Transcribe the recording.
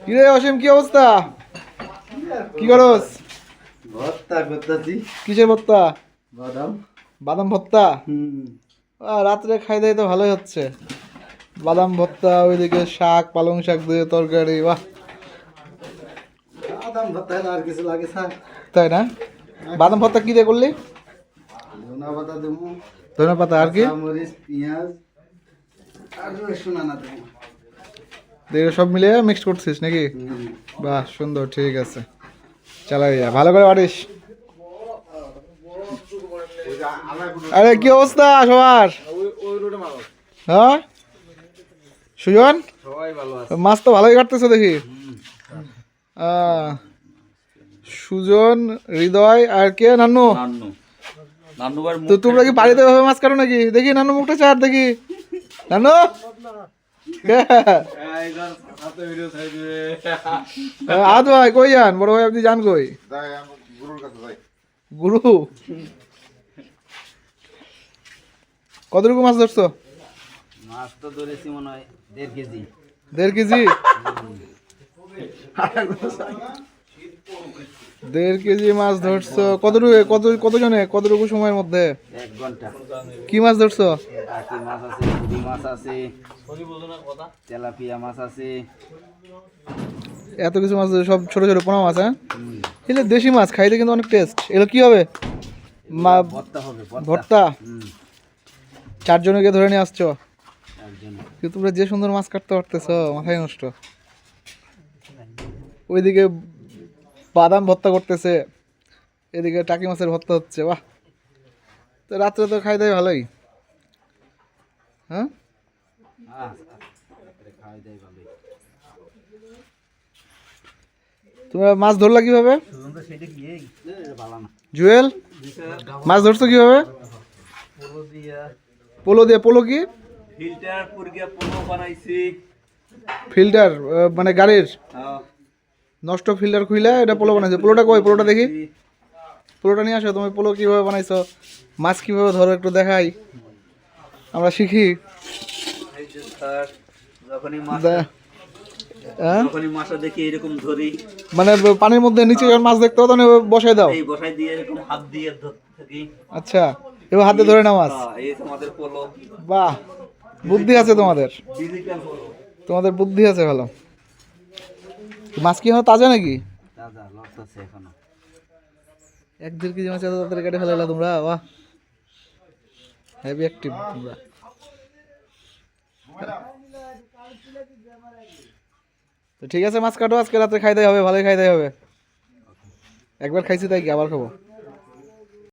কিরে অসীম, কি অবস্থা? কি করস? ভর্তা করতেছি। কিসের ভর্তা? বাদাম। বাদাম ভর্তা? রাত্রে খাই দাই তো ভালোই হচ্ছে। বাদাম ভর্তা, ওইদিকে শাক, পালং শাক দিয়ে তরকারি, বাহ। বাদাম ভর্তা হলে আর কিছু লাগে স্যার? তাই না? বাদাম ভর্তা কি দিয়ে করলি? ধনা পাতা দেবো, ধনে পাতা, আর কি? মরিচ, পেঁয়াজ আর রসুন আনা দেবো। দিয়ে সব মিলে মিক্সড করছিস নাকি? বাহ, সুন্দর, ঠিক আছে, চালাই যা, ভালো করে পারিস। আরে কি অবস্থা সবার? হ্যাঁ সুজন, মাছ তো ভালোই কাটতেছো দেখি। সুজন, হৃদয়, আর কে? নান্নু। তো তোমরা কি বাড়িতে ভাবে মাছ কাটো নাকি? দেখি নানু মুখটা চার দেখি। নানু আদ ভাই কই যান? বড় ভাই আপনি যান কই? গুরু, কতটুকু মাছ ধরছো? মাছ তো ধরেছি মনে হয় 1.5 কেজি। 1.5 কেজি? 1.5 কেজি মাছ ধরছো? কতজনে কতটুকু সময়ের মধ্যে? 1 ঘন্টা। কি মাছ ধরছো? কাকি মাছ আছে, পুঁটি মাছ আছে, তেলাপিয়া মাছ আছে। এত কিছু মাছ ধরছো, সব ছোট ছোট পোনা মাছ? হ্যাঁ, এগুলো দেশি মাছ, খাইতে কিন্তু অনেক টেস্ট। এগুলো কি হবে? ভর্তা হবে। ভর্তা? 4 জনকে ধরে নিয়ে আসছো? একজন। কিন্তু তোমরা যে সুন্দর মাছ কাটতে পারতেছো, মাথায় নষ্ট। ওইদিকে বাদাম ভর্তা করতেছে, এদিকে টাকি মাছের ভর্তা হচ্ছে, বাহ। তো রাত্রে তো খাই দাই ভালোই। হ্যাঁ, খাওয়াই দেয় ভালোই। তোমরা মাছ ধরলা কিভাবে? ভালো না। জুয়েল, মাছ ধরছো কিভাবে? পোলো দিয়ে। পোলো কি? ফিল্টার পুরগিয়া পোলো বানাইছি। ফিল্টার মানে গাড়ির নষ্ট ফিল্টার খুইলা এটা পোলো বানাইছো। পোলোটা কই? পোলোটা দেখি। পোলোটা নিয়ে আসো। তুমি পোলো কিভাবে বানাইছো, মাছ কিভাবে ধরো একটু দেখাই, আমরা শিখি। মাছটা দেখি এরকম ধরি, মানে পানির মধ্যে নিচে যখন মাছ দেখতে পাও তখন বসাই দাও? এই বসাই দিয়ে এরকম হাত দিয়ে থাকি। আচ্ছা, এবার হাতে ধরে নাও মাছ। এই আমাদের পোলো। বাহ, বুদ্ধি আছে তোমাদের, ডিজিটাল পোলো। তোমাদের বুদ্ধি আছে ভালো। মাছ কি হয় তাজা নাকি? দাদা লড়তেছে এখনো। 1-1.5 কেজি মাছ এত তাড়াতাড়ি কেটে ফেলাইলা তোমরা, বাহ, হেভি অ্যাক্টিভ তোমরা। তো ঠিক আছে, মাছ কাটো, আজকে রাত্রে খাইতে হবে, ভালোই খাইতে হবে। একবার খাইছি তাই কি আবার খাবো।